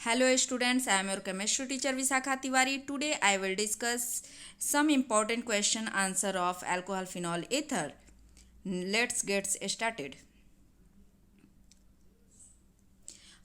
Hello students, I am your chemistry teacher Visakha Tiwari. Today I will discuss some important question answer of alcohol phenol ether. Let's get started.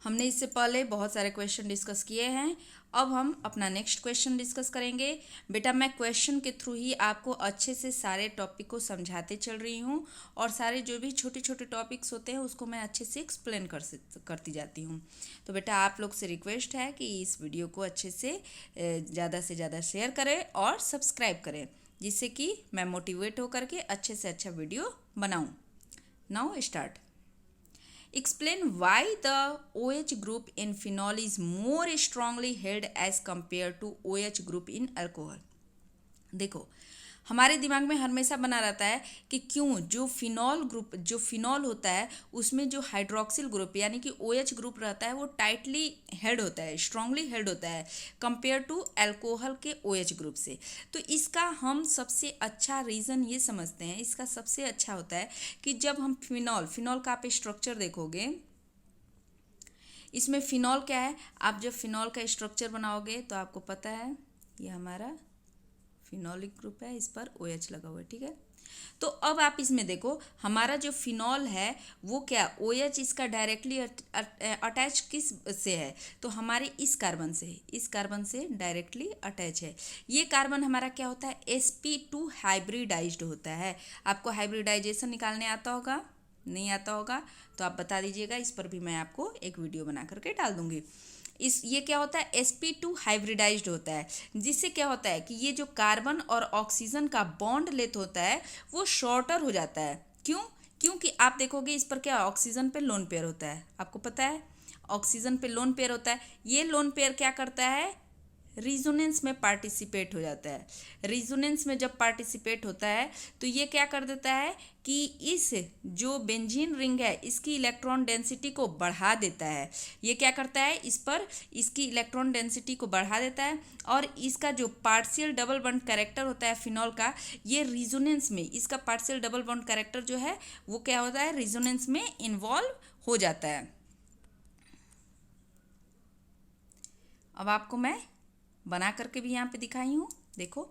हमने इससे पहले बहुत सारे question discuss किए हैं। अब हम अपना नेक्स्ट क्वेश्चन डिस्कस करेंगे। बेटा मैं क्वेश्चन के थ्रू ही आपको अच्छे से सारे टॉपिक को समझाते चल रही हूँ और सारे जो भी छोटे छोटे टॉपिक्स होते हैं उसको मैं अच्छे से एक्सप्लेन करती जाती हूँ। तो बेटा आप लोग से रिक्वेस्ट है कि इस वीडियो को अच्छे से ज़्यादा शेयर करें और सब्सक्राइब करें, जिससे कि मैं मोटिवेट होकर के अच्छे से अच्छा वीडियो बनाऊँ। Now start. Explain why the OH group in phenol is more strongly held as compared to OH group in alcohol. देखो हमारे दिमाग में हमेशा बना रहता है कि क्यों जो फिनॉल होता है उसमें जो हाइड्रोक्सिल ग्रुप यानी कि OH ग्रुप रहता है वो टाइटली हेड होता है, स्ट्रांगली हेड होता है कंपेयर टू अल्कोहल के OH ग्रुप से। तो इसका हम सबसे अच्छा रीज़न ये समझते हैं, इसका सबसे अच्छा होता है कि जब हम फिनॉल का आप स्ट्रक्चर देखोगे, इसमें फिनॉल क्या है, आप जब फिनॉल का स्ट्रक्चर बनाओगे तो आपको पता है ये हमारा फिनॉलिक ग्रुप है, इस पर OH लगा हुआ है, ठीक है। तो अब आप इसमें देखो हमारा जो फिनॉल है वो क्या OH इसका डायरेक्टली अटैच किस से है, तो हमारे इस कार्बन से डायरेक्टली अटैच है। ये कार्बन हमारा क्या होता है, sp2 हाइब्रिडाइज्ड होता है। आपको हाइब्रिडाइजेशन निकालने आता होगा, नहीं आता होगा तो आप बता दीजिएगा, इस पर भी मैं आपको एक वीडियो बना करके डाल दूंगी। ये क्या होता है, sp2 हाइब्रिडाइज्ड होता है, जिससे क्या होता है कि ये जो कार्बन और ऑक्सीजन का बॉन्ड लेंथ होता है वो शॉर्टर हो जाता है। क्योंकि आप देखोगे इस पर क्या ऑक्सीजन पे लोन पेयर होता है, आपको पता है ऑक्सीजन पे लोन पेयर होता है। ये लोन पेयर क्या करता है, रिजोनेंस में पार्टिसिपेट हो जाता है। रिजोनेंस में जब पार्टिसिपेट होता है तो ये क्या कर देता है कि इस जो बेंजीन रिंग है इसकी इलेक्ट्रॉन डेंसिटी को बढ़ा देता है। ये क्या करता है, इस पर इसकी इलेक्ट्रॉन डेंसिटी को बढ़ा देता है और इसका जो पार्शियल डबल बॉन्ड कैरेक्टर होता है फिनॉल का, ये रिजोनेंस में इसका पार्शियल डबल बॉन्ड कैरेक्टर जो है वो क्या होता है, रिजोनेंस में इन्वॉल्व हो जाता है। अब आपको मैं बना करके भी यहाँ पे दिखाई हूँ, देखो।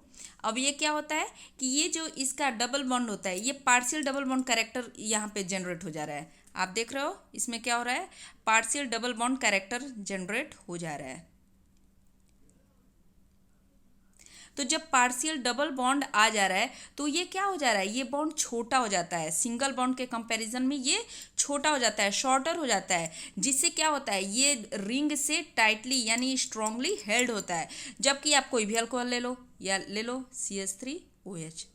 अब ये क्या होता है कि ये जो इसका डबल बॉन्ड होता है ये पार्शियल डबल बॉन्ड कैरेक्टर यहाँ पे जनरेट हो जा रहा है। आप देख रहे हो इसमें क्या हो रहा है, partial double bond character generate हो जा रहा है। तो जब पार्शियल डबल बॉन्ड आ जा रहा है तो ये क्या हो जा रहा है, ये बॉन्ड छोटा हो जाता है, सिंगल बॉन्ड के कंपैरिजन में ये छोटा हो जाता है, शॉर्टर हो जाता है, जिससे क्या होता है ये रिंग से टाइटली यानी स्ट्रांगली हेल्ड होता है। जबकि आप कोई भी अल्कोहल ले लो या ले लो CH3OH,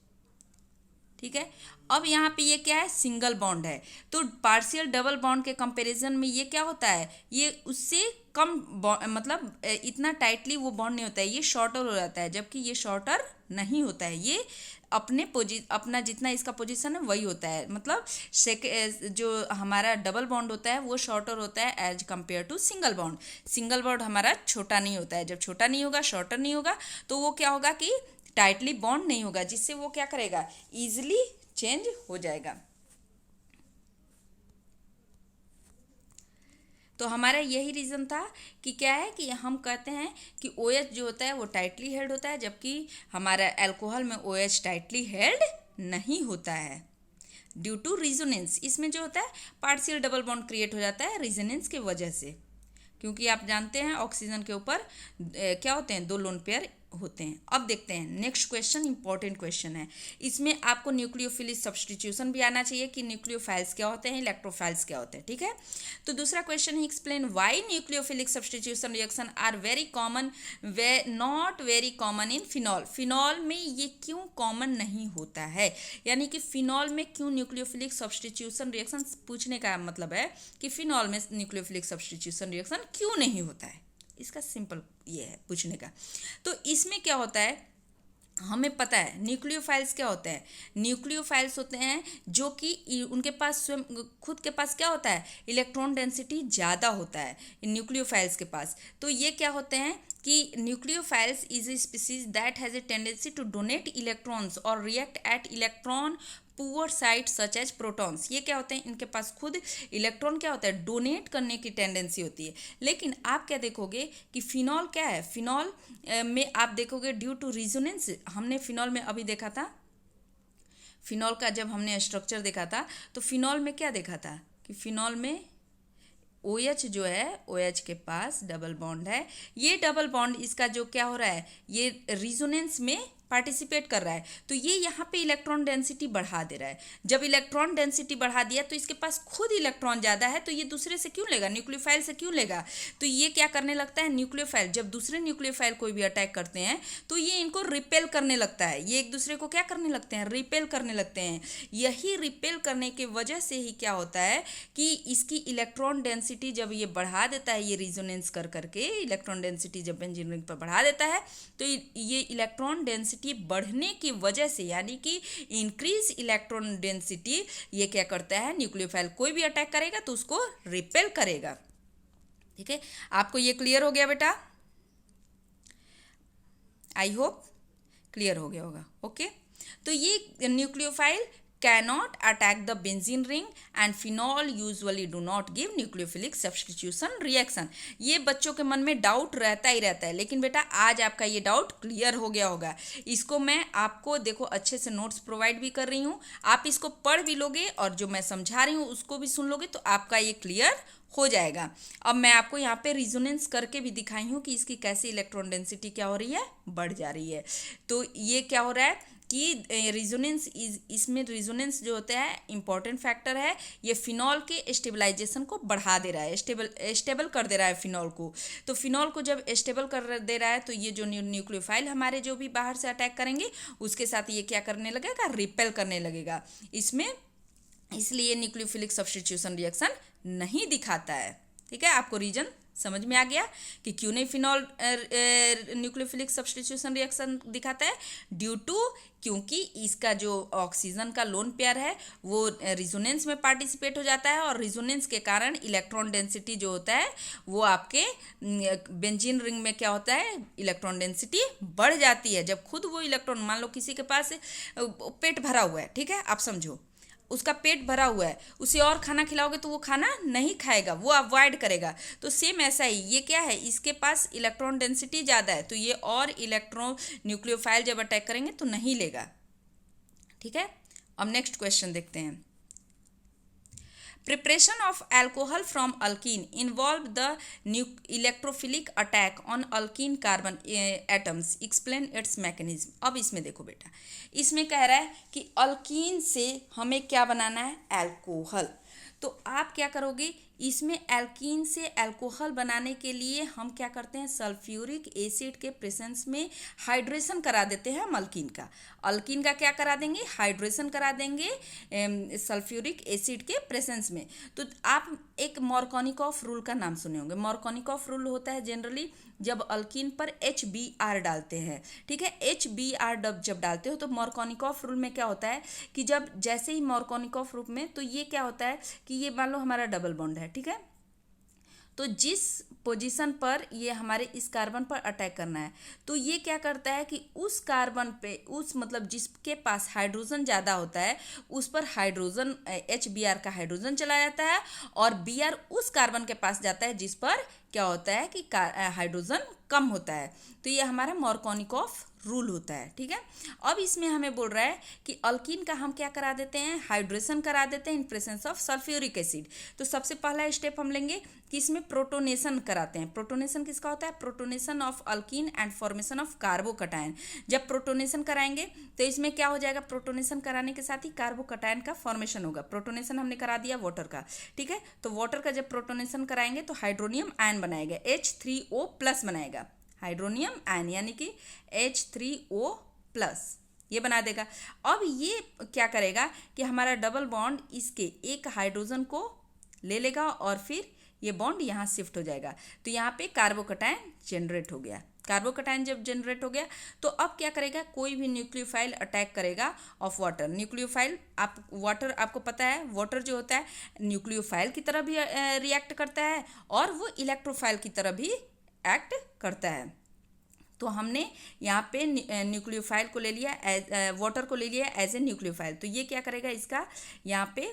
ठीक है। अब यहाँ पे ये क्या है, सिंगल बॉन्ड है, तो पार्शियल डबल बॉन्ड के कंपैरिजन में ये क्या होता है, ये उससे कम मतलब इतना टाइटली वो बॉन्ड नहीं होता है, ये शॉर्टर हो जाता है। जबकि ये शॉर्टर नहीं होता है, ये अपना जितना इसका पोजीशन है वही होता है। मतलब जो हमारा डबल बॉन्ड होता है वो शॉर्टर होता है as compare to single bond. Single bond हमारा छोटा नहीं होता है, जब छोटा नहीं होगा, शॉर्टर नहीं होगा, तो वो क्या होगा कि टाइटली बॉन्ड नहीं होगा, जिससे वो क्या करेगा, ईजिली चेंज हो जाएगा। तो हमारा यही रीज़न था कि क्या है कि हम कहते हैं कि OH जो होता है वो टाइटली हेल्ड होता है, जबकि हमारा अल्कोहल में OH टाइटली हेल्ड नहीं होता है ड्यू टू रिजोनेंस। इसमें जो होता है पार्शियल डबल बॉन्ड क्रिएट हो जाता है रिजोनेंस के वजह से, क्योंकि आप जानते हैं ऑक्सीजन के ऊपर क्या होते हैं, 2 लोन पेयर होते हैं। अब देखते हैं नेक्स्ट क्वेश्चन, इंपॉर्टेंट क्वेश्चन है। इसमें आपको न्यूक्लियोफिलिक सब्स्टिट्यूशन भी आना चाहिए कि न्यूक्लियोफाइल्स क्या होते हैं, इलेक्ट्रोफाइल्स क्या होते हैं, ठीक है। तो दूसरा क्वेश्चन है, explain why nucleophilic substitution reaction are very common not very common in phenol. Phenol में ये क्यों कॉमन नहीं होता है, यानी कि फिनॉल में क्यों न्यूक्लियोफिलिक सब्स्टिट्यूशन रिएक्शन, पूछने का मतलब है कि फिनॉल में न्यूक्लियोफिलिक सब्स्टिट्यूशन रिएक्शन क्यों नहीं होता है, इसका सिंपल ये है पूछने का। तो इसमें क्या होता है, हमें पता है न्यूक्लियोफाइल्स क्या होते हैं। न्यूक्लियोफाइल्स होते हैं जो कि उनके पास स्वयं खुद के पास क्या होता है, इलेक्ट्रॉन डेंसिटी ज़्यादा होता है न्यूक्लियोफाइल्स के पास। तो ये क्या होते हैं कि nucleophiles is a species that has a tendency to donate electrons और react at electron poor site such as protons. ये क्या होते हैं, इनके पास खुद इलेक्ट्रॉन क्या होता है, डोनेट करने की टेंडेंसी होती है। लेकिन आप क्या देखोगे कि फिनॉल क्या है, फिनॉल में आप देखोगे ड्यू टू रिजोनेंस, हमने फिनॉल में अभी देखा था, फिनॉल का जब हमने स्ट्रक्चर देखा था तो फिनॉल में क्या देखा था कि फिनॉल में OH जो है, OH के पास डबल बॉन्ड है। ये डबल बॉन्ड इसका जो क्या हो रहा है, ये रिजोनेंस में पार्टिसिपेट कर रहा है, तो ये यहाँ पे इलेक्ट्रॉन डेंसिटी बढ़ा दे रहा है। जब इलेक्ट्रॉन डेंसिटी बढ़ा दिया तो इसके पास खुद इलेक्ट्रॉन ज़्यादा है, तो ये दूसरे से क्यों लेगा, न्यूक्लियोफाइल से क्यों लेगा। तो ये क्या करने लगता है, न्यूक्लियोफाइल जब दूसरे न्यूक्लियोफाइल कोई भी अटैक करते हैं तो ये इनको रिपेल करने लगता है, ये एक दूसरे को क्या करने लगते हैं, रिपेल करने लगते हैं। यही रिपेल करने की वजह से ही क्या होता है कि इसकी इलेक्ट्रॉन डेंसिटी जब ये बढ़ा देता है, ये रिजोनेंस कर करके इलेक्ट्रॉन डेंसिटी जब बेंजीन रिंग पर बढ़ा देता है, तो ये इलेक्ट्रॉन डेंसिटी बढ़ने की वजह से, यानी कि इंक्रीज इलेक्ट्रॉन डेंसिटी, ये क्या करता है, न्यूक्लियोफाइल कोई भी अटैक करेगा तो उसको रिपेल करेगा। ठीक है, आपको ये क्लियर हो गया बेटा, आई होप क्लियर हो गया होगा। ओके, तो ये nucleophile cannot attack the benzene ring and phenol usually do not give nucleophilic substitution reaction। ये बच्चों के मन में डाउट रहता ही रहता है, लेकिन बेटा आज आपका ये डाउट क्लियर हो गया होगा। इसको मैं आपको देखो अच्छे से नोट्स प्रोवाइड भी कर रही हूँ, आप इसको पढ़ भी लोगे और जो मैं समझा रही हूँ उसको भी सुन लोगे तो आपका ये क्लियर हो जाएगा। अब मैं आपको यहाँ पे रिजोनेंस करके भी दिखाई हूँ कि इसकी कैसे इलेक्ट्रॉन डेंसिटी क्या हो रही है, बढ़ जा रही है। तो ये क्या हो रहा है कि रिजोनेंस इसमें रिजोनेंस जो होता है इंपॉर्टेंट फैक्टर है, ये फिनॉल के स्टेबलाइजेशन को बढ़ा दे रहा है, स्टेबल कर दे रहा है फिनॉल को। तो फिनॉल को जब स्टेबल कर दे रहा है तो ये जो न्यूक्लियोफाइल हमारे जो भी बाहर से अटैक करेंगे उसके साथ ये क्या करने लगेगा, रिपेल करने लगेगा इसमें, इसलिए न्यूक्लियोफिलिक सब्स्टिट्यूशन रिएक्शन नहीं दिखाता है। ठीक है, आपको रीजन समझ में आ गया कि क्यों नहीं फिनॉल न्यूक्लियोफिलिक सब्स्टिट्यूशन रिएक्शन दिखाता है, ड्यू टू क्योंकि इसका जो ऑक्सीजन का लोन पेयर है वो रिजोनेंस में पार्टिसिपेट हो जाता है, और रिजोनेंस के कारण इलेक्ट्रॉन डेंसिटी जो होता है वो आपके बेंजीन रिंग में क्या होता है, इलेक्ट्रॉन डेंसिटी बढ़ जाती है। जब खुद वो इलेक्ट्रॉन, मान लो किसी के पास पेट भरा हुआ है, ठीक है, आप समझो उसका पेट भरा हुआ है, उसे और खाना खिलाओगे तो वो खाना नहीं खाएगा, वो अवॉइड करेगा। तो सेम ऐसा ही ये क्या है, इसके पास इलेक्ट्रॉन डेंसिटी ज़्यादा है, तो ये और इलेक्ट्रॉन न्यूक्लियोफाइल जब अटैक करेंगे तो नहीं लेगा। ठीक है, अब नेक्स्ट क्वेश्चन देखते हैं। Preparation of alcohol from alkene involve the electrophilic attack on alkene carbon atoms. Explain its mechanism. अब इसमें देखो बेटा, इसमें कह रहा है कि अल्कीन से हमें क्या बनाना है, अल्कोहल। तो आप क्या करोगे, इसमें एल्कीन से अल्कोहल बनाने के लिए हम क्या करते हैं, सल्फ्यूरिक एसिड के प्रेजेंस में हाइड्रेशन करा देते हैं हम अल्कीन का। अल्कीन का क्या करा देंगे, हाइड्रेशन करा देंगे सल्फ्यूरिक एसिड के प्रेजेंस में। तो आप एक मॉर्कोनिकॉफ रूल का नाम सुने होंगे। मॉर्कोनिकॉफ रूल होता है जनरली जब अल्कीन पर HBr डालते हैं, ठीक है, HBr जब डालते हो तो मॉर्कोनिकॉफ रूल में क्या होता है कि जब जैसे ही मॉर्कोनिकॉफ रूल में, तो ये क्या होता है कि ये मान लो हमारा डबल बॉन्ड है, ठीक है, तो जिस पोजीशन पर ये हमारे इस कार्बन पर अटैक करना है, तो ये क्या करता है कि उस कार्बन पे, उस मतलब जिसके पास हाइड्रोजन ज़्यादा होता है उस पर हाइड्रोजन HBr का हाइड्रोजन चला जाता है, और Br उस कार्बन के पास जाता है जिस पर क्या होता है कि हाइड्रोजन कम होता है। तो ये हमारा मॉर्कोनिकॉफ रूल होता है। ठीक है, अब इसमें हमें बोल रहा है कि अल्कीन का हम क्या करा देते हैं, हाइड्रेशन करा देते हैं in presence of sulphuric acid. तो सबसे पहला स्टेप हम लेंगे कि इसमें प्रोटोनेशन कराते हैं। प्रोटोनेशन किसका होता है, protonation of alkyne and formation of carbocation. जब प्रोटोनेशन कराएंगे तो इसमें क्या हो जाएगा, प्रोटोनेशन कराने के साथ ही कार्बोकटायन का फॉर्मेशन होगा। प्रोटोनेशन हमने करा दिया वाटर का, ठीक है, तो वाटर का जब प्रोटोनेशन कराएंगे तो हाइड्रोनियम आयन बनाएगा, H3O+ बनाएगा, हाइड्रोनियम आयन यानी कि H3O+ ये बना देगा। अब ये क्या करेगा कि हमारा डबल बॉन्ड इसके एक हाइड्रोजन को ले लेगा और फिर ये बॉन्ड यहाँ शिफ्ट हो जाएगा, तो यहाँ पे कार्बोकटायन जनरेट हो गया। कार्बोकटायन जब जनरेट हो गया तो अब क्या करेगा, कोई भी न्यूक्लियोफाइल अटैक करेगा ऑफ वाटर। न्यूक्लियोफाइल, आप वाटर आपको पता है, वाटर जो होता है न्यूक्लियोफाइल की तरह भी रिएक्ट करता है और वो इलेक्ट्रोफाइल की तरह भी एक्ट करता है। तो हमने यहाँ पे न्यूक्लियोफाइल को ले लिया, वाटर को ले लिया एज ए न्यूक्लियोफाइल। तो ये क्या करेगा, इसका यहाँ पे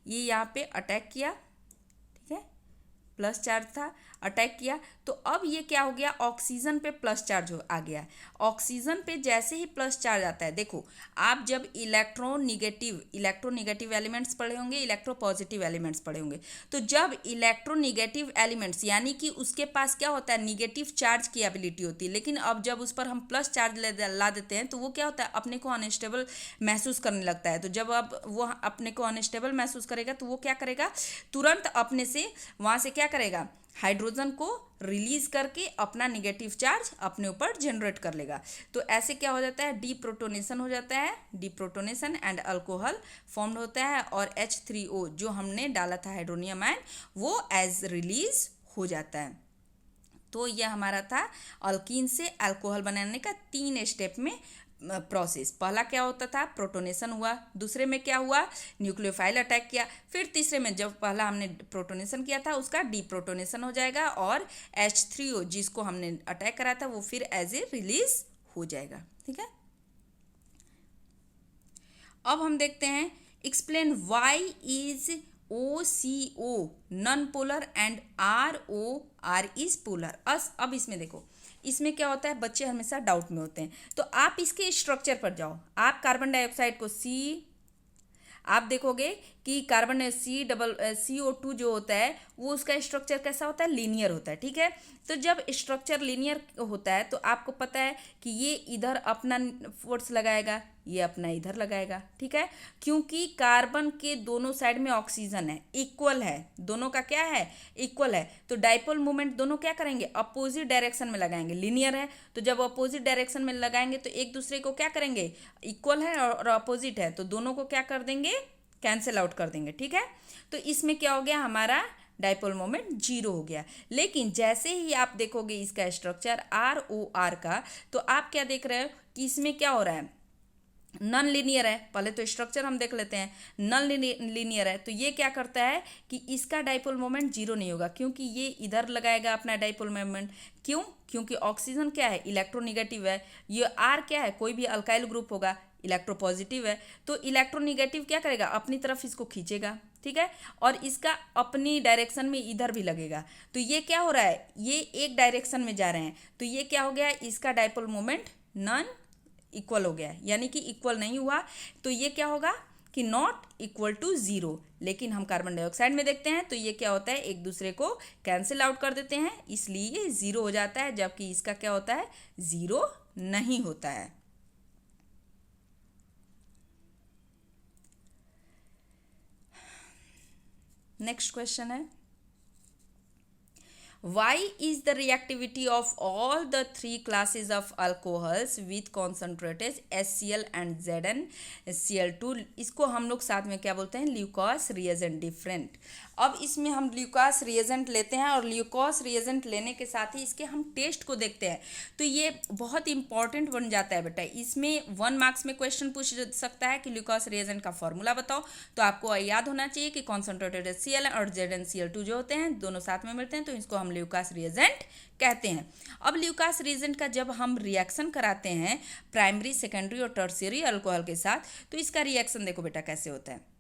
ये यहाँ पे अटैक किया, ठीक है, प्लस चार्ज था, अटैक किया। तो अब ये क्या हो गया, ऑक्सीजन पे प्लस चार्ज आ गया। ऑक्सीजन पे जैसे ही प्लस चार्ज आता है, देखो आप जब इलेक्ट्रोनेगेटिव एलिमेंट्स पढ़े होंगे, इलेक्ट्रोपॉजिटिव एलिमेंट्स पढ़े होंगे, तो जब इलेक्ट्रोनेगेटिव एलिमेंट्स यानी कि उसके पास क्या होता है, निगेटिव चार्ज की एबिलिटी होती है, लेकिन अब जब उस पर हम प्लस चार्ज ला देते हैं तो वो क्या होता है, अपने को अनस्टेबल महसूस करने लगता है। तो जब अब वो अपने को अनस्टेबल महसूस करेगा तो वो क्या करेगा, तुरंत अपने से वहाँ से क्या करेगा, हाइड्रोजन को रिलीज करके अपना निगेटिव चार्ज अपने ऊपर जनरेट कर लेगा। तो ऐसे क्या हो जाता है, डीप्रोटोनेशन हो जाता है, डीप्रोटोनेशन एंड अल्कोहल फॉर्म्ड होता है, और H3O जो हमने डाला था हाइड्रोनियम आयन वो एज रिलीज हो जाता है। तो यह हमारा था अल्कीन से अल्कोहल बनाने का 3 स्टेप में प्रोसेस। पहला क्या होता था, प्रोटोनेशन हुआ, दूसरे में क्या हुआ, न्यूक्लियोफाइल अटैक किया, फिर तीसरे में जब पहला हमने प्रोटोनेशन किया था उसका डीप्रोटोनेशन हो जाएगा, और H3O जिसको हमने अटैक करा था वो फिर एज ए रिलीज हो जाएगा। ठीक है, अब हम देखते हैं explain why is OCO non polar and ROR is polar. अब इसमें देखो, इसमें क्या होता है, बच्चे हमेशा डाउट में होते हैं। तो आप इसके स्ट्रक्चर पर जाओ, आप कार्बन डाइऑक्साइड को आप देखोगे कि कार्बन CO2 जो होता है वो उसका स्ट्रक्चर कैसा होता है, लीनियर होता है। ठीक है, तो जब स्ट्रक्चर लीनियर होता है तो आपको पता है कि ये इधर अपना फोर्स लगाएगा, ये अपना इधर लगाएगा। ठीक है, क्योंकि कार्बन के दोनों साइड में ऑक्सीजन है, इक्वल है, दोनों का क्या है, इक्वल है। तो डाइपोल मोमेंट दोनों क्या करेंगे, अपोजिट डायरेक्शन में लगाएंगे, लीनियर है। तो जब अपोजिट डायरेक्शन में लगाएंगे तो एक दूसरे को क्या करेंगे, इक्वल है और अपोजिट है तो दोनों को क्या कर देंगे, कैंसिल आउट कर देंगे। ठीक है, तो इसमें क्या हो गया, हमारा डाइपोल मोमेंट 0 हो गया। लेकिन जैसे ही आप देखोगे इसका स्ट्रक्चर ROR का, तो आप क्या देख रहे हो कि इसमें क्या हो रहा है, नॉन लीनियर है। पहले तो स्ट्रक्चर हम देख लेते हैं, नॉन लीनियर है। तो ये क्या करता है कि इसका डाइपोल मोमेंट 0 नहीं होगा, क्योंकि ये इधर लगाएगा अपना डाइपोल मोमेंट। क्यों, क्योंकि ऑक्सीजन क्या है, इलेक्ट्रोनिगेटिव है, ये R क्या है, कोई भी अल्काइल ग्रुप होगा, इलेक्ट्रोपॉजिटिव है। तो इलेक्ट्रोनिगेटिव क्या करेगा, अपनी तरफ इसको खींचेगा। ठीक है, और इसका अपनी डायरेक्शन में इधर भी लगेगा। तो ये क्या हो रहा है, ये एक डायरेक्शन में जा रहे हैं, तो ये क्या हो गया, इसका डाइपोल मोमेंट नॉन इक्वल हो गया है, यानी कि इक्वल नहीं हुआ। तो ये क्या होगा कि नॉट इक्वल टू 0। लेकिन हम कार्बन डाइऑक्साइड में देखते हैं तो ये क्या होता है, एक दूसरे को कैंसिल आउट कर देते हैं, इसलिए ये 0 हो जाता है, जबकि इसका क्या होता है, 0 नहीं होता है। नेक्स्ट क्वेश्चन है, why is the reactivity of all the 3 classes of alcohols with concentrated HCl and ZnCl2, इसको हम लोग साथ में क्या बोलते हैं, ल्यूकोस रिएजेंट डिफरेंट। अब इसमें हम ल्यूकोस रिएजेंट लेते हैं और ल्यूकोस रिएजेंट लेने के साथ ही इसके हम टेस्ट को देखते हैं। तो ये बहुत इंपॉर्टेंट बन जाता है बेटा, इसमें 1 मार्क्स में क्वेश्चन पूछ सकता है कि ल्यूकोस रिएजेंट का फॉर्मूला बताओ। तो आपको याद होना चाहिए कि कॉन्सेंट्रेटेड HCl और ZnCl2 जो होते हैं दोनों साथ में मिलते हैं, तो इसको हम ल्यूकोस रिएजेंट कहते हैं। अब ल्यूकोस रिएजेंट का जब हम रिएक्शन कराते हैं प्राइमरी, सेकेंडरी और टर्शियरी अल्कोहल के साथ, तो इसका रिएक्शन देखो बेटा कैसे होता है।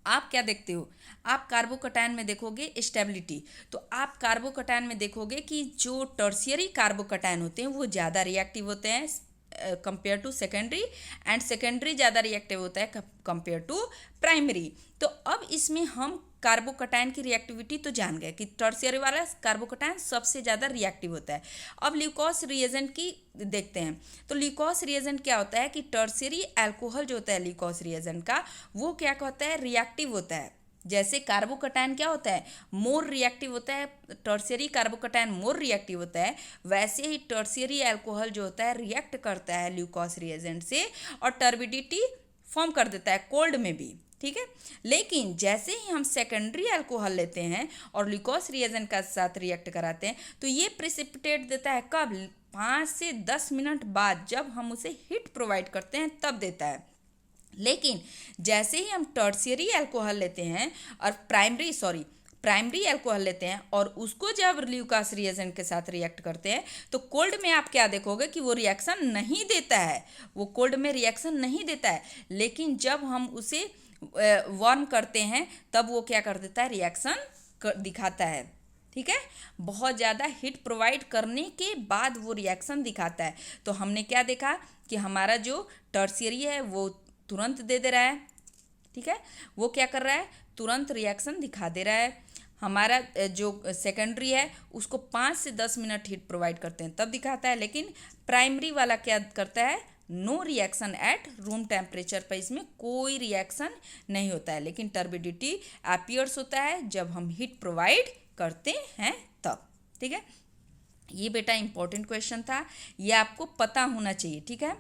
आप क्या देखते हो, आप कार्बोकटायन में देखोगे स्टेबिलिटी। तो आप कार्बोकटायन में देखोगे कि जो टर्शियरी कार्बोकटायन होते हैं वो ज़्यादा रिएक्टिव होते हैं compare to secondary, and secondary ज़्यादा रिएक्टिव होता है कंपेयर टू प्राइमरी। तो अब इसमें हम कार्बोकटायन की रिएक्टिविटी तो जान गए कि टर्शियरी वाला कार्बोकटायन सबसे ज़्यादा रिएक्टिव होता है। अब ल्यूकोस रिएजेंट की देखते हैं। तो ल्यूकोस रिएजेंट क्या होता है कि टर्शियरी अल्कोहल जो होता है ल्यूकोस रिएजेंट का, वो क्या होता है, रिएक्टिव होता है। जैसे कार्बोकटायन क्या होता है, मोर रिएक्टिव होता है, टर्शियरी कार्बोकटायन मोर रिएक्टिव होता है, वैसे ही टर्शियरी अल्कोहल जो होता है रिएक्ट करता है ल्यूकोस रिएजेंट से और टर्बिडिटी फॉर्म कर देता है कोल्ड में भी। ठीक है, लेकिन जैसे ही हम सेकेंडरी अल्कोहल लेते हैं और ल्यूकोस रिएजेंट का साथ रिएक्ट कराते हैं तो ये प्रेसिपिटेट देता है कब, 5 से 10 मिनट बाद, जब हम उसे हीट प्रोवाइड करते हैं तब देता है। लेकिन जैसे ही हम टर्शियरी अल्कोहल लेते हैं और प्राइमरी अल्कोहल लेते हैं और उसको जब ल्यूकास रिएजेंट के साथ रिएक्ट करते हैं तो कोल्ड में आप क्या देखोगे कि वो रिएक्शन नहीं देता है, वो कोल्ड में रिएक्शन नहीं देता है। लेकिन जब हम उसे वार्म करते हैं तब वो क्या कर देता है, रिएक्शन दिखाता है। ठीक है, बहुत ज़्यादा हीट प्रोवाइड करने के बाद वो रिएक्शन दिखाता है। तो हमने क्या देखा कि हमारा जो टर्शियरी है वो तुरंत दे दे रहा है। ठीक है, वो क्या कर रहा है, तुरंत रिएक्शन दिखा दे रहा है। हमारा जो सेकेंडरी है उसको 5 से 10 मिनट हीट प्रोवाइड करते हैं तब दिखाता है। लेकिन प्राइमरी वाला क्या करता है, no reaction at room temperature पर इसमें कोई रिएक्शन नहीं होता है। लेकिन टर्बिडिटी अपीयर्स होता है जब हम हीट प्रोवाइड करते हैं तब। ठीक है, ये बेटा इंपॉर्टेंट क्वेश्चन था, ये आपको पता होना चाहिए। ठीक है,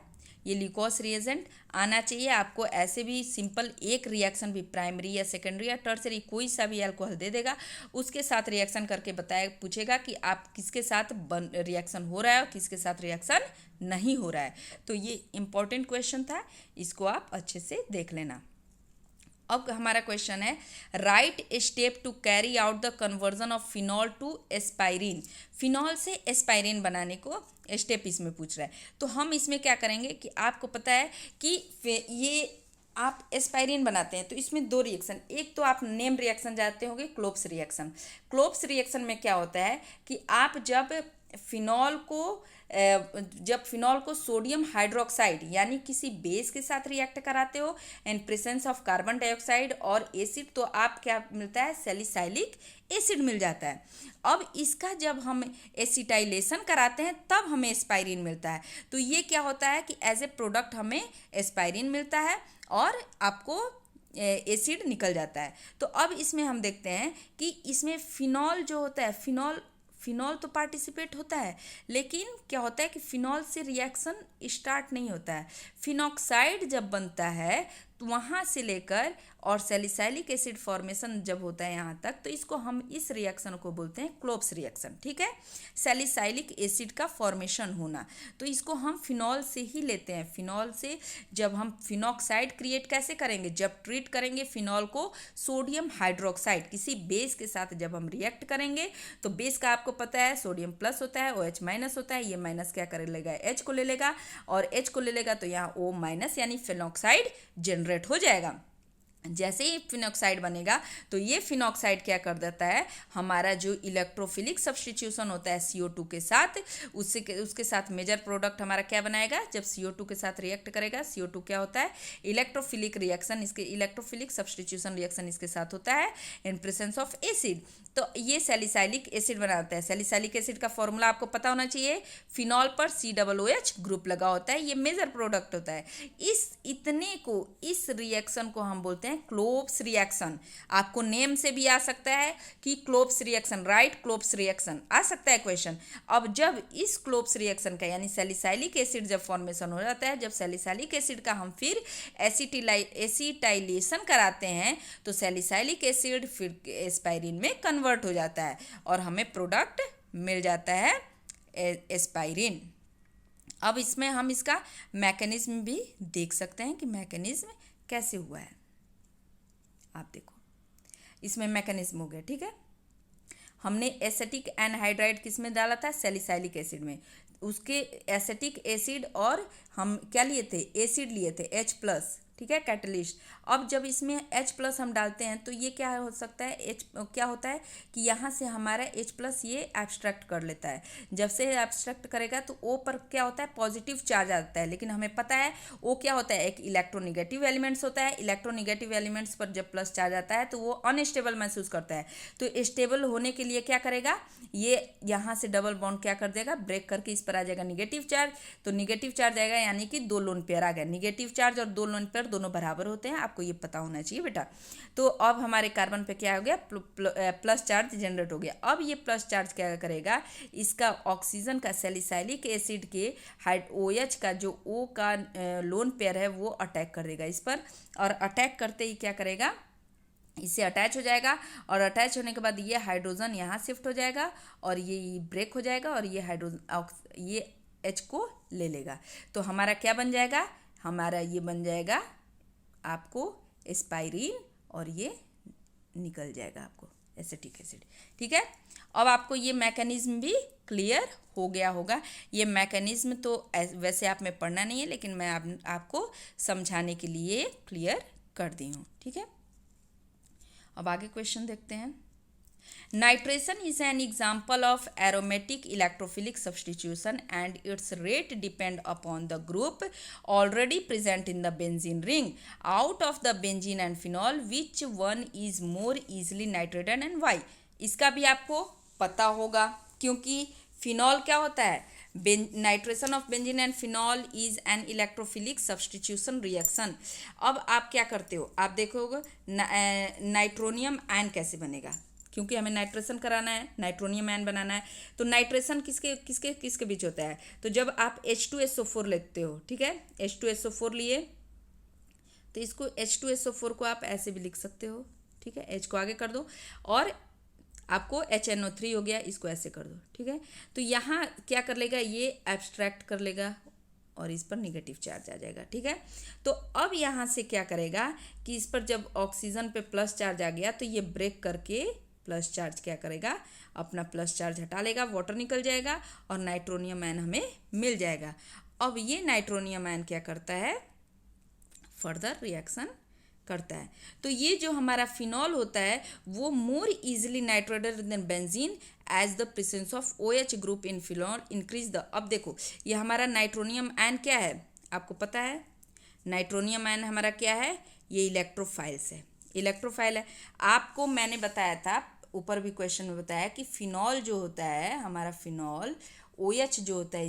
ये ल्यूकोस रिएजेंट आना चाहिए आपको। ऐसे भी सिंपल एक रिएक्शन भी प्राइमरी या सेकेंडरी या टर्सरी कोई सा भी अल्कोहल दे देगा, उसके साथ रिएक्शन करके बताए पूछेगा कि आप किसके साथ रिएक्शन हो रहा है और किसके साथ रिएक्शन नहीं हो रहा है। तो ये इंपॉर्टेंट क्वेश्चन था, इसको आप अच्छे से देख लेना। अब हमारा क्वेश्चन है, write step to carry out the conversion of phenol to aspirin. Phenol से एस्पाइरिन बनाने को स्टेप इसमें पूछ रहा है। तो हम इसमें क्या करेंगे कि आपको पता है कि ये आप एस्पाइरिन बनाते हैं तो इसमें दो रिएक्शन, एक तो आप नेम रिएक्शन जानते होंगे, क्लोब्स रिएक्शन। क्लोब्स रिएक्शन में क्या होता है कि आप जब फिनॉल को सोडियम हाइड्रोक्साइड यानी किसी बेस के साथ रिएक्ट कराते हो and presence of carbon dioxide और एसिड, तो आप क्या मिलता है, सैलिसाइलिक एसिड मिल जाता है। अब इसका जब हम एसिटाइलेशन कराते हैं तब हमें एस्पाइरिन मिलता है। तो ये क्या होता है कि एज ए प्रोडक्ट हमें एस्पाइरिन मिलता है और आपको एसिड निकल जाता है। तो अब इसमें हम देखते हैं कि इसमें फिनॉल जो होता है, फिनॉल तो पार्टिसिपेट होता है, लेकिन क्या होता है कि फिनॉल से रिएक्शन स्टार्ट नहीं होता है। फिनॉक्साइड जब बनता है तो वहाँ से लेकर और सैलिसाइलिक एसिड फॉर्मेशन जब होता है यहाँ तक, तो इसको हम इस रिएक्शन को बोलते हैं क्लोब्स रिएक्शन। ठीक है, सैलिसाइलिक एसिड का फॉर्मेशन होना, तो इसको हम फिनॉल से ही लेते हैं। फिनॉल से जब हम फिनॉक्साइड क्रिएट कैसे करेंगे, जब ट्रीट करेंगे फिनॉल को सोडियम हाइड्रोक्साइड किसी बेस के साथ जब हम रिएक्ट करेंगे, तो बेस का आपको पता है सोडियम प्लस होता है, OH माइनस होता है, ये माइनस क्या कर लेगा, H को ले लेगा, और H को ले लेगा तो यहाँ O माइनस यानी फिनॉक्साइड जनरेट हो जाएगा। जैसे ही फिनॉक्साइड बनेगा तो ये फिनॉक्साइड क्या कर देता है, हमारा जो इलेक्ट्रोफिलिक सब्स्टिट्यूशन होता है CO2 के साथ, उसके साथ मेजर प्रोडक्ट हमारा क्या बनाएगा, जब CO2 के साथ रिएक्ट करेगा, CO2 क्या होता है, इलेक्ट्रोफिलिक रिएक्शन, इसके इलेक्ट्रोफिलिक सब्स्टिट्यूशन रिएक्शन इसके साथ होता है इन प्रेजेंस ऑफ एसिड, तो ये सैलिसाइलिक एसिड बनाता है। सैलिसाइलिक एसिड का फॉर्मूला आपको पता होना चाहिए, फिनॉल पर COOH ग्रुप लगा होता है, ये मेजर प्रोडक्ट होता है। इस रिएक्शन को हम बोलते हैं क्लोब्स रिएक्शन। आपको नेम से भी आ सकता है कि क्लोब्स रिएक्शन, राइट, क्लोब्स रिएक्शन आ सकता है क्वेश्चन। अब जब इस क्लोब्स रिएक्शन का यानी सैलिसाइलिक एसिड जब फॉर्मेशन हो जाता है, जब सैलिसाइलिक एसिड का हम फिर एसिटाइलेशन कराते हैं तो सैलिसाइलिक एसिड फिर एस्पाइरिन में कन्वर्ट हो जाता है और हमें प्रोडक्ट मिल जाता है एस्पाइरिन। अब इसमें हम इसका मैकेनिज्म भी देख सकते हैं कि मैकेनिज्म कैसे हुआ है। आप देखो इसमें मैकेनिज्म हो गया। ठीक है, हमने एसिटिक एनहाइड्राइड किस में डाला था, सैलिसाइलिक एसिड में, उसके एसिटिक एसिड और हम क्या लिए थे, एसिड लिए थे H+, ठीक है, कैटलिस्ट। अब जब इसमें H+ हम डालते हैं तो ये क्या हो सकता है, क्या होता है कि यहाँ से हमारा H+ ये एब्स्ट्रैक्ट कर लेता है। जब से एब्स्ट्रैक्ट करेगा तो O पर क्या होता है, पॉजिटिव चार्ज आता है, लेकिन हमें पता है O क्या होता है, एक इलेक्ट्रोनिगेटिव एलिमेंट्स होता है। इलेक्ट्रोनिगेटिव एलिमेंट्स पर जब प्लस चार्ज आता है तो वो अनस्टेबल महसूस करता है, तो स्टेबल होने के लिए क्या करेगा, ये यहाँ से डबल बॉन्ड क्या कर देगा, ब्रेक करके इस पर आ जाएगा निगेटिव चार्ज, तो निगेटिव चार्ज आएगा यानी कि 2 लोन पेयर आ गया। निगेटिव चार्ज और 2 लोन पेयर दोनों बराबर होते हैं, आपको ये पता होना चाहिए बेटा। तो अब हमारे कार्बन पे क्या हो गया, प्लस चार्ज जनरेट हो गया। अब ये प्लस चार्ज क्या करेगा, इसका ऑक्सीजन का सैलिसाइलिक एसिड के OH का जो O का लोन पेयर है वो अटैक कर देगा इस पर, और अटैक करते ही क्या करेगा, इससे अटैच हो जाएगा, और अटैच होने के बाद ये हाइड्रोजन यहाँ शिफ्ट हो जाएगा और ये ब्रेक हो जाएगा और ये हाइड्रोजन ये H को ले लेगा। तो हमारा क्या बन जाएगा, हमारा ये बन जाएगा आपको एस्पाइरिन, और ये निकल जाएगा आपको एसिटिक एसिड। ठीक है, अब आपको ये मैकेनिज्म भी क्लियर हो गया होगा। ये मैकेनिज्म तो वैसे आप में पढ़ना नहीं है, लेकिन मैं आपको समझाने के लिए क्लियर कर दी हूँ। ठीक है, अब आगे क्वेश्चन देखते हैं। Nitration is an example of aromatic electrophilic substitution and its rate depend upon the group already present in the benzene ring. Out of the benzene and phenol, which one is more easily nitrated and why? इसका भी आपको पता होगा, क्योंकि phenol क्या होता है, nitration of benzene and phenol is an electrophilic substitution reaction. अब आप क्या करते हो, आप देखोगे नाइट्रोनियम आयन कैसे बनेगा, क्योंकि हमें नाइट्रेशन कराना है, नाइट्रोनियम आयन बनाना है। तो नाइट्रेशन किसके किसके किसके बीच होता है, तो जब आप H2SO4 लेते हो, ठीक है, H2SO4 लिए तो इसको H2SO4 को आप ऐसे भी लिख सकते हो। ठीक है, H को आगे कर दो और आपको HNO3 हो गया, इसको ऐसे कर दो। ठीक है, तो यहाँ क्या कर लेगा, ये एब्स्ट्रैक्ट कर लेगा और इस पर निगेटिव चार्ज आ जाएगा। ठीक है, तो अब यहाँ से क्या करेगा कि इस पर जब ऑक्सीजन पे प्लस चार्ज आ गया तो ये ब्रेक करके प्लस चार्ज क्या करेगा, अपना प्लस चार्ज हटा लेगा, वाटर निकल जाएगा और नाइट्रोनियम आयन हमें मिल जाएगा। अब ये नाइट्रोनियम आयन क्या करता है, फर्दर रिएक्शन करता है। तो ये जो हमारा फिनॉल होता है वो more easily nitrated than benzene as the presence of OH group in phenol increase the. अब देखो ये हमारा नाइट्रोनियम आयन क्या है, आपको पता है नाइट्रोनियम आयन हमारा क्या है, ये इलेक्ट्रोफाइल्स है, इलेक्ट्रोफाइल है। आपको मैंने बताया था, ऊपर भी क्वेश्चन में बताया कि फिनॉल जो होता है हमारा फिनॉल OH जो होता है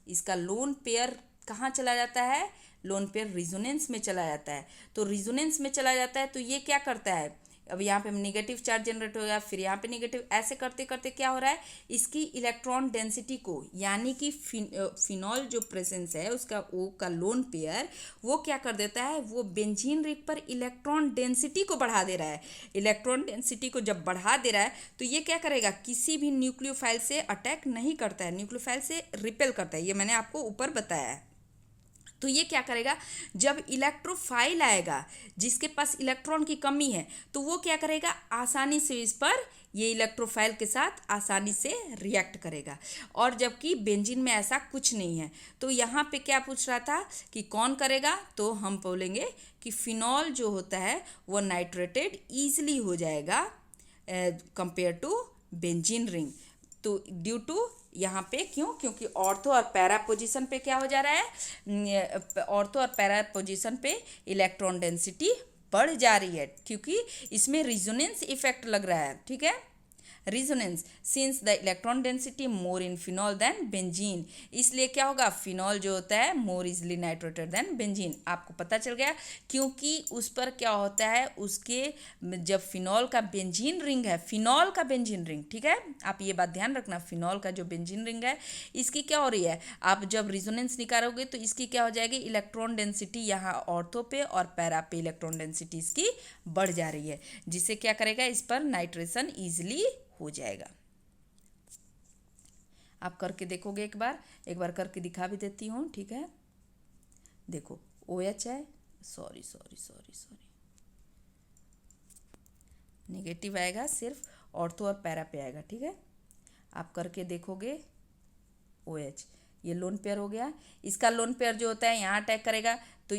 इसका लोन पेयर कहाँ चला जाता है, लोन पेयर रिजोनेंस में चला जाता है। तो रिजोनेंस में चला जाता है तो ये क्या करता है, अब यहाँ पे नेगेटिव चार्ज जनरेट होगा, फिर यहाँ पे नेगेटिव, ऐसे करते करते क्या हो रहा है, इसकी इलेक्ट्रॉन डेंसिटी को, यानी कि फिनॉल जो प्रेजेंस है उसका O का लोन पेयर वो क्या कर देता है, वो बेंजीन रिंग पर इलेक्ट्रॉन डेंसिटी को बढ़ा दे रहा है। इलेक्ट्रॉन डेंसिटी को जब बढ़ा दे रहा है तो ये क्या करेगा, किसी भी न्यूक्लियोफाइल से अटैक नहीं करता है, न्यूक्लियोफाइल से रिपेल करता है, ये मैंने आपको ऊपर बताया है। तो ये क्या करेगा, जब इलेक्ट्रोफाइल आएगा जिसके पास इलेक्ट्रॉन की कमी है तो वो क्या करेगा, आसानी से इस पर ये इलेक्ट्रोफाइल के साथ आसानी से रिएक्ट करेगा। और जबकि बेंजीन में ऐसा कुछ नहीं है। तो यहाँ पे क्या पूछ रहा था कि कौन करेगा, तो हम बोलेंगे कि फिनॉल जो होता है वो नाइट्रेटेड ईजिली हो जाएगा कंपेयर टू बेंजीन रिंग। तो ड्यू टू यहाँ पे क्यों, क्योंकि ऑर्थो और पैरा पोजीशन पे क्या हो जा रहा है, ऑर्थो और पैरा पोजीशन पे इलेक्ट्रॉन डेंसिटी बढ़ जा रही है, क्योंकि इसमें रिजोनेंस इफेक्ट लग रहा है। ठीक है, resonance since the electron density more in phenol than benzene, इसलिए क्या होगा, फिनॉल जो होता है more easily nitrated than benzene. आपको पता चल गया, क्योंकि उस पर क्या होता है, उसके जब फिनॉल का बेंजीन रिंग है, फिनॉल का बेंजीन रिंग, ठीक है, आप ये बात ध्यान रखना, फिनॉल का जो बेंजीन रिंग है इसकी क्या हो रही है, आप जब रिजोनेंस निकालोगे तो इसकी क्या हो जाएगी, इलेक्ट्रॉन डेंसिटी यहाँ ऑर्थो पे और पैरा पे इलेक्ट्रॉन डेंसिटी इसकी बढ़ जा रही है, जिससे क्या करेगा, इस पर नाइट्रेशन ईजिली हो जाएगा। आप करके देखोगे, एक बार करके दिखा भी देती हूँ। ठीक है, देखो OH है, सॉरी नेगेटिव आएगा, सिर्फ ऑर्थो और पैरा पे आएगा। ठीक है, आप करके देखोगे OH, ये लोन पेयर हो गया, इसका लोन पेयर जो होता है यहाँ अटैक करेगा तो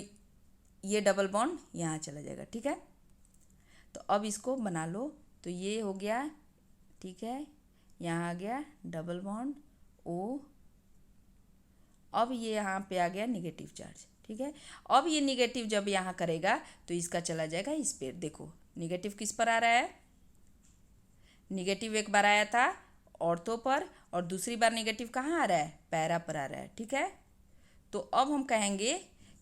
ये डबल बॉन्ड यहाँ चला जाएगा। ठीक है, तो अब इसको बना लो, तो ये हो गया, ठीक है, यहाँ आ गया डबल बॉन्ड O, अब ये यहाँ पे आ गया निगेटिव चार्ज। ठीक है, अब ये निगेटिव जब यहाँ करेगा तो इसका चला जाएगा इस पे। देखो निगेटिव किस पर आ रहा है, निगेटिव एक बार आया था ऑर्थो पर और दूसरी बार निगेटिव कहाँ आ रहा है, पैरा पर आ रहा है। ठीक है, तो अब हम कहेंगे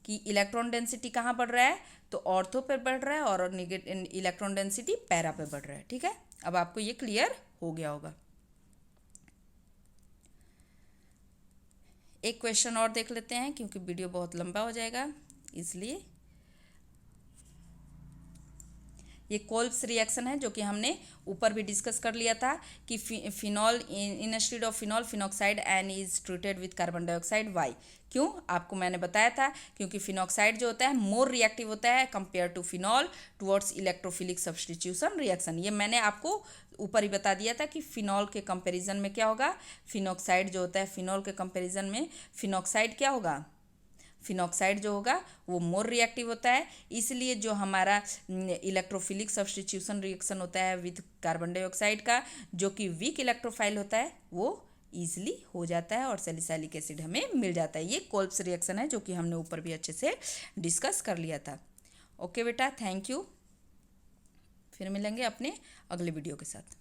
कि इलेक्ट्रॉन डेंसिटी कहाँ बढ़ रहा है, तो ऑर्थो पर बढ़ रहा है और इलेक्ट्रॉन डेंसिटी पैरा पर बढ़ रहा है। ठीक है, अब आपको ये क्लियर हो गया होगा। एक क्वेश्चन और देख लेते हैं, क्योंकि वीडियो बहुत लंबा हो जाएगा इसलिए। ये कोल्ब्स रिएक्शन है जो कि हमने ऊपर भी डिस्कस कर लिया था कि phenol instead of phenol phenoxide an is treated with carbon dioxide. Why? क्यों? आपको मैंने बताया था क्योंकि फिनॉक्साइड जो होता है मोर रिएक्टिव होता है compare to phenol towards electrophilic substitution reaction. ये मैंने आपको ऊपर ही बता दिया था कि फिनॉल के कंपैरिजन में क्या होगा, फिनॉक्साइड जो होता है फिनॉल के कंपैरिजन में फिनॉक्साइड क्या होगा, फिनॉक्साइड जो होगा वो मोर रिएक्टिव होता है। इसलिए जो हमारा इलेक्ट्रोफिलिक सब्स्टिट्यूशन रिएक्शन होता है विथ कार्बन डाइऑक्साइड का, जो कि वीक इलेक्ट्रोफाइल होता है, वो ईजिली हो जाता है और सैलिसाइलिक एसिड हमें मिल जाता है। ये कोल्ब्स रिएक्शन है जो कि हमने ऊपर भी अच्छे से डिस्कस कर लिया था। ओके बेटा, थैंक यू। फिर मिलेंगे अपने अगले वीडियो के साथ।